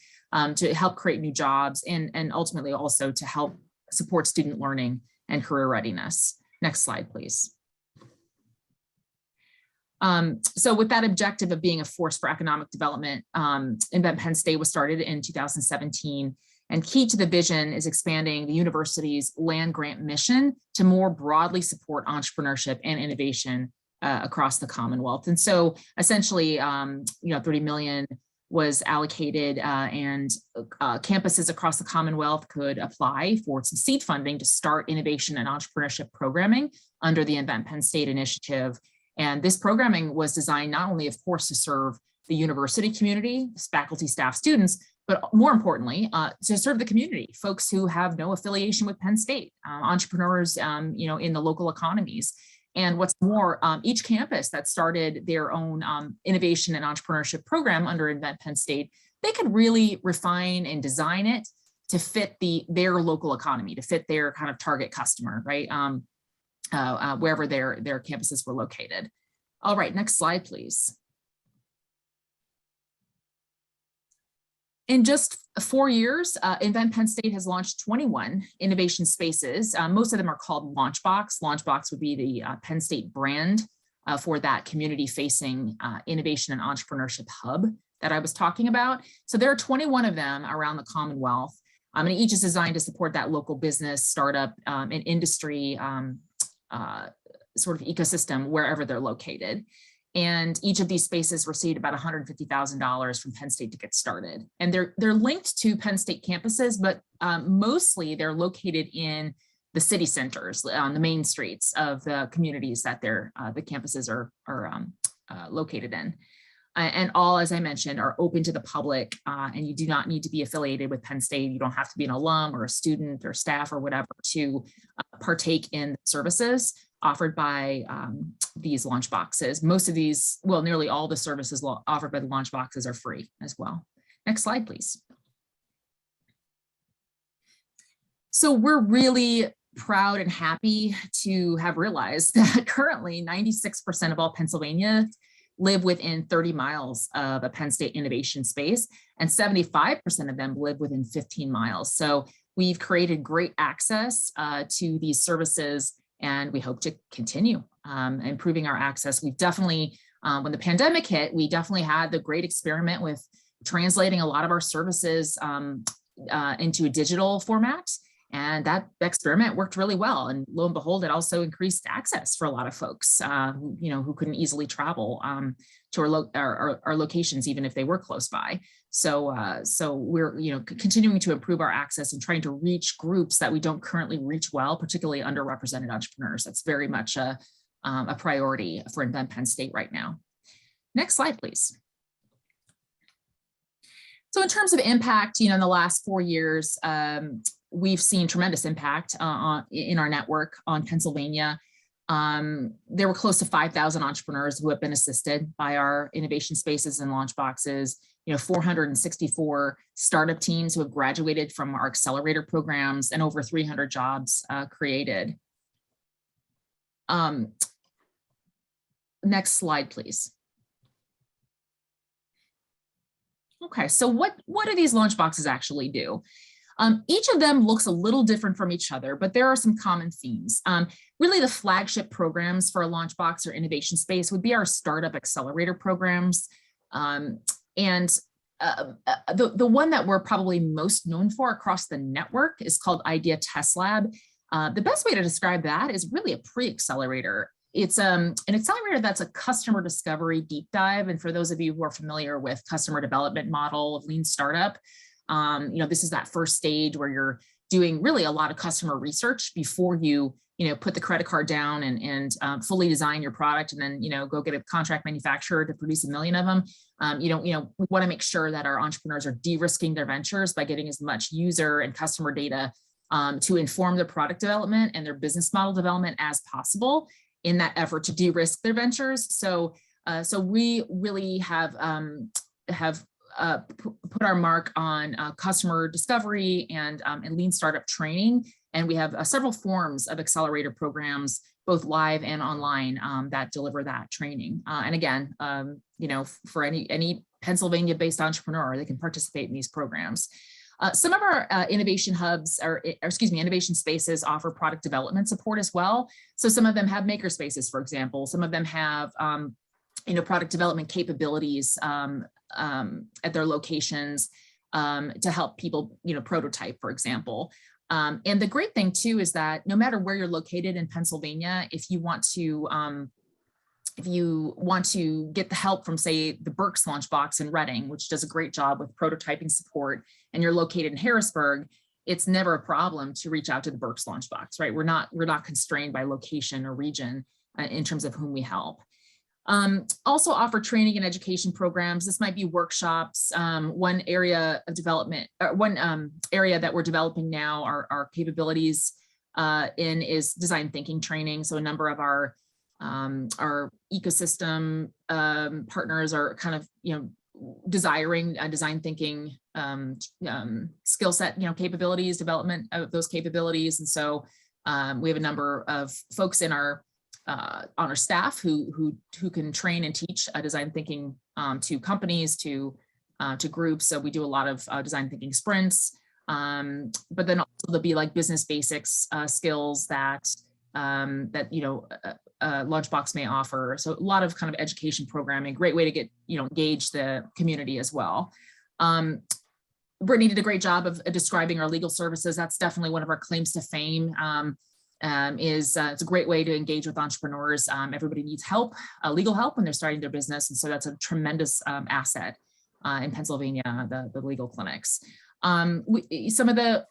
to help create new jobs, and ultimately also to help support student learning and career readiness. Next slide, please. So with that objective of being a force for economic development, Invent Penn State was started in 2017. And key to the vision is expanding the university's land grant mission to more broadly support entrepreneurship and innovation across the Commonwealth. And so essentially, 30 million was allocated and campuses across the Commonwealth could apply for some seed funding to start innovation and entrepreneurship programming under the Invent Penn State initiative. And this programming was designed not only, of course, to serve the university community, faculty, staff, students, but more importantly, to serve the community, folks who have no affiliation with Penn State, entrepreneurs, in the local economies. And what's more, each campus that started their own innovation and entrepreneurship program under Invent Penn State, they could really refine and design it to fit their local economy, to fit their kind of target customer, right? Wherever their campuses were located. All right, next slide, please. In just 4 years, Invent Penn State has launched 21 innovation spaces. Most of them are called Launchbox. Launchbox would be the Penn State brand for that community-facing innovation and entrepreneurship hub that I was talking about. So there are 21 of them around the Commonwealth, and each is designed to support that local business, startup, and industry sort of ecosystem wherever they're located. And each of these spaces received about $150,000 from Penn State to get started. And they're linked to Penn State campuses, but mostly they're located in the city centers, on the main streets of the communities that the campuses are located in. And all, as I mentioned, are open to the public, and you do not need to be affiliated with Penn State. You don't have to be an alum or a student or staff or whatever to partake in services offered by these launch boxes. Most of these, well, nearly all the services offered by the launch boxes are free as well. Next slide, please. So we're really proud and happy to have realized that currently 96% of all Pennsylvania live within 30 miles of a Penn State innovation space, and 75% of them live within 15 miles. So we've created great access to these services, and we hope to continue improving our access. We've definitely, when the pandemic hit, we definitely had the great experiment with translating a lot of our services into a digital format. And that experiment worked really well. And lo and behold, it also increased access for a lot of folks, who couldn't easily travel to our locations, even if they were close by. So we're, continuing to improve our access and trying to reach groups that we don't currently reach well, particularly underrepresented entrepreneurs. That's very much a priority for Invent Penn State right now. Next slide, please. So in terms of impact, in the last 4 years, we've seen tremendous impact in our network on Pennsylvania. There were close to 5,000 entrepreneurs who have been assisted by our innovation spaces and launch boxes. 464 startup teams who have graduated from our accelerator programs, and over 300 jobs created. Next slide, please. Okay, so what do these launch boxes actually do? Each of them looks a little different from each other, but there are some common themes. Really, the flagship programs for a launch box or innovation space would be our startup accelerator programs. The one that we're probably most known for across the network is called Idea Test Lab. The best way to describe that is really a pre-accelerator. It's an accelerator that's a customer discovery deep dive. And for those of you who are familiar with customer development model of lean startup, this is that first stage where you're doing really a lot of customer research before you, put the credit card down and fully design your product and then, go get a contract manufacturer to produce 1 million of them. We want to make sure that our entrepreneurs are de-risking their ventures by getting as much user and customer data to inform their product development and their business model development as possible in that effort to de-risk their ventures. So we really have put our mark on customer discovery and lean startup training. And we have several forms of accelerator programs, both live and online, that deliver that training. And again, for any Pennsylvania-based entrepreneur, they can participate in these programs. Some of our innovation hubs, innovation spaces offer product development support as well. So some of them have maker spaces, for example. Some of them have product development capabilities at their locations to help people, prototype, for example. And the great thing too is that no matter where you're located in Pennsylvania, if you want to get the help from, say, the Berks Lunchbox in Reading, which does a great job with prototyping support, and you're located in Harrisburg, it's never a problem to reach out to the Berks Lunchbox, right? We're not constrained by location or region in terms of whom we help. Also offer training and education programs. This might be workshops. One area of development, area that we're developing now, our capabilities in is design thinking training. So a number of our ecosystem partners are kind of, desiring design thinking skill set, capabilities, development of those capabilities. And so we have a number of folks in on our staff who can train and teach design thinking to companies, to groups. So we do a lot of design thinking sprints, but then also there'll be like business basics skills that Lunchbox may offer. So a lot of kind of education programming, great way to get, engage the community as well. Brittany did a great job of describing our legal services. That's definitely one of our claims to fame. It's a great way to engage with entrepreneurs. Everybody needs help, legal help when they're starting their business. And so that's a tremendous asset in Pennsylvania, the legal clinics. Some of the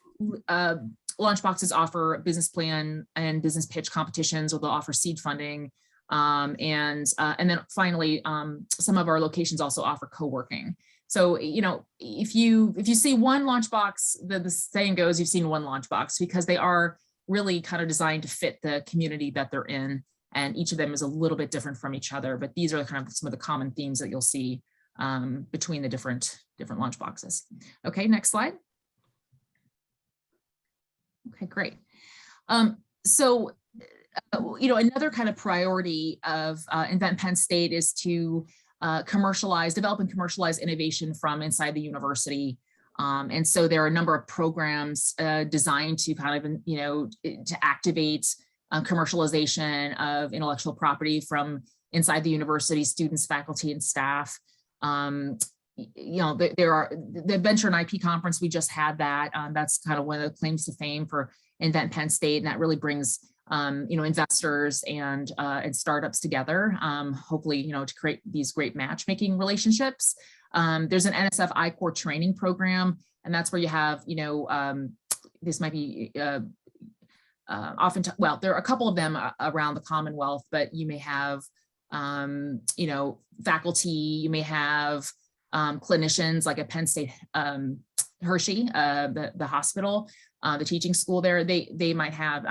Lunchboxes offer business plan and business pitch competitions, or they'll offer seed funding. And then finally, some of our locations also offer co-working. So, if you see one Lunchbox, the saying goes, you've seen one Lunchbox, because they are really kind of designed to fit the community that they're in. And each of them is a little bit different from each other, but these are kind of some of the common themes that you'll see between the different Lunchboxes. Okay, next slide. Okay, great. So, another kind of priority of Invent Penn State is to develop and commercialize innovation from inside the university. And so there are a number of programs designed to kind of, to activate commercialization of intellectual property from inside the university, students, faculty, and staff. There are the Venture and IP conference, we just had that. That's kind of one of the claims to fame for Invent Penn State, and that really brings investors and startups together, hopefully, to create these great matchmaking relationships. There's an NSF I-Core training program, and that's where you have, this might be well, there are a couple of them around the Commonwealth, but you may have, faculty, you may have clinicians like at Penn State Hershey, the hospital, the teaching school there. They might have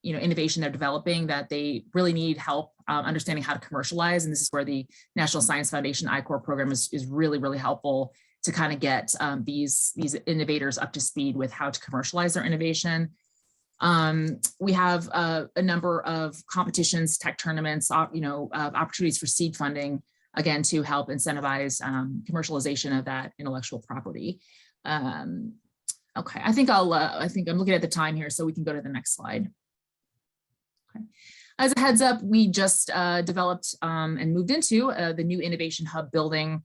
innovation they're developing that they really need help understanding how to commercialize. And this is where the National Science Foundation I-Core program is really, really helpful to kind of get these innovators up to speed with how to commercialize their innovation. We have a number of competitions, tech tournaments, opportunities for seed funding, again, to help incentivize commercialization of that intellectual property. Okay, I think I'm looking at the time here, so we can go to the next slide. Okay. As a heads up, we just developed and moved into the new Innovation Hub building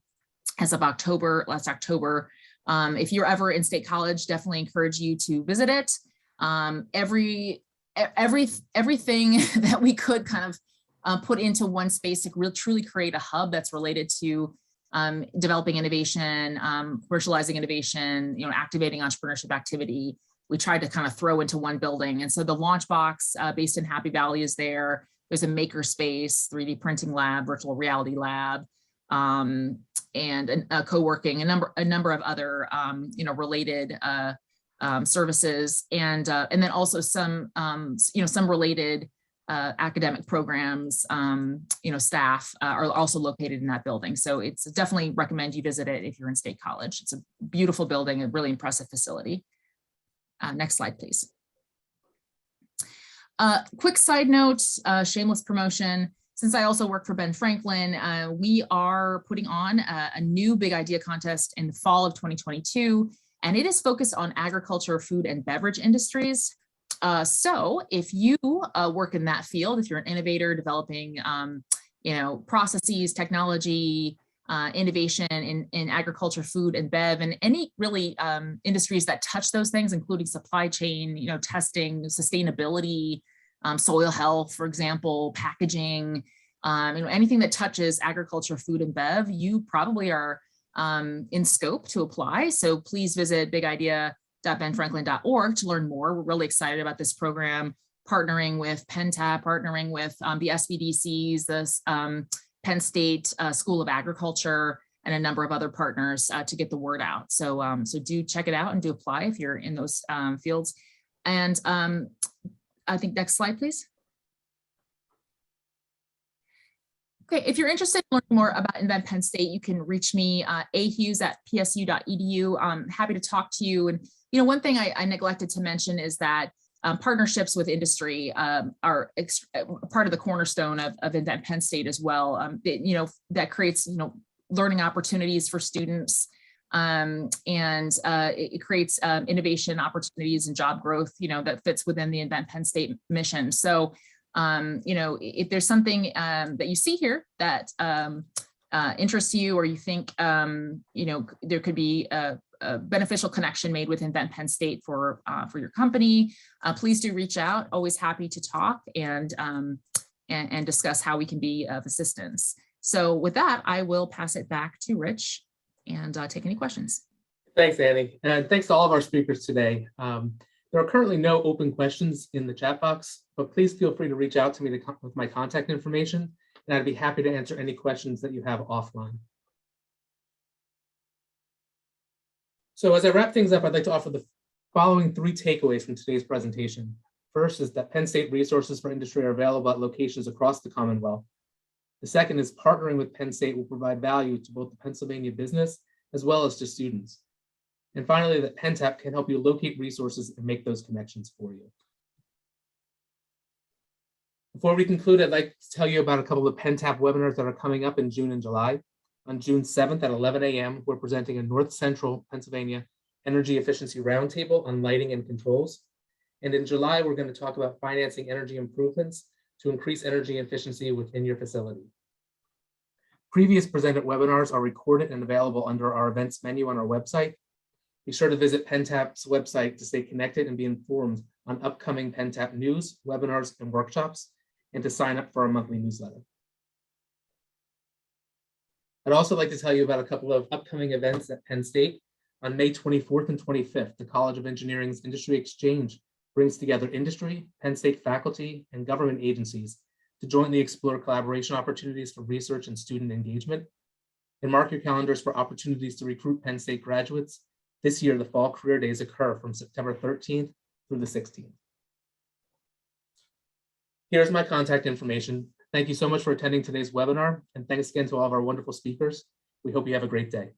as of last October. If you're ever in State College, definitely encourage you to visit it. Everything that we could kind of put into one space to truly create a hub that's related to developing innovation, commercializing innovation, activating entrepreneurship activity. We tried to kind of throw into one building. And so the Launchbox based in Happy Valley is there. There's a maker space, 3D printing lab, virtual reality lab, and a co-working, a number of other related services, and then also some related academic programs, staff are also located in that building. So it's definitely recommend you visit it if you're in State College. It's a beautiful building, a really impressive facility. Next slide, please. Quick side note, shameless promotion. Since I also work for Ben Franklin, we are putting on a new big idea contest in the fall of 2022, and it is focused on agriculture, food, and beverage industries. So if you work in that field, if you're an innovator developing processes, technology, innovation in agriculture, food, and bev, and any really industries that touch those things, including supply chain, testing, sustainability, soil health, for example, packaging, anything that touches agriculture, food, and bev, you probably are in scope to apply. So please visit bigidea.benfranklin.org to learn more. We're really excited about this program, partnering with PennTAP, partnering with the SBDCs, the Penn State School of Agriculture, and a number of other partners to get the word out. So, so do check it out and do apply if you're in those fields. And I think next slide, please. Okay, if you're interested in learning more about Invent Penn State, you can reach me, ahughes@psu.edu. I'm happy to talk to you. And one thing I neglected to mention is that partnerships with industry are part of the cornerstone of Invent Penn State as well. That creates learning opportunities for students, and it creates innovation opportunities and job growth that fits within the Invent Penn State mission. So if there's something that you see here that interests you, or you think there could be a beneficial connection made with Invent Penn State for your company, please do reach out. Always happy to talk and discuss how we can be of assistance. So with that, I will pass it back to Rich and take any questions. Thanks, Annie. And thanks to all of our speakers today. There are currently no open questions in the chat box, but please feel free to reach out to me with my contact information, and I'd be happy to answer any questions that you have offline. So as I wrap things up, I'd like to offer the following 3 takeaways from today's presentation. First is that Penn State resources for industry are available at locations across the Commonwealth. The second is partnering with Penn State will provide value to both the Pennsylvania business as well as to students. And finally, that PennTAP can help you locate resources and make those connections for you. Before we conclude, I'd like to tell you about a couple of PennTAP webinars that are coming up in June and July. On June 7th at 11 a.m., we're presenting a North Central Pennsylvania Energy Efficiency Roundtable on lighting and controls. And in July, we're going to talk about financing energy improvements to increase energy efficiency within your facility. Previous presented webinars are recorded and available under our events menu on our website. Be sure to visit PennTAP's website to stay connected and be informed on upcoming PennTAP news, webinars, and workshops, and to sign up for our monthly newsletter. I'd also like to tell you about a couple of upcoming events at Penn State. On May 24th and 25th, the College of Engineering's Industry Exchange brings together industry, Penn State faculty, and government agencies to jointly explore collaboration opportunities for research and student engagement. And mark your calendars for opportunities to recruit Penn State graduates. This year, the Fall Career Days occur from September 13th through the 16th. Here's my contact information. Thank you so much for attending today's webinar, and thanks again to all of our wonderful speakers. We hope you have a great day.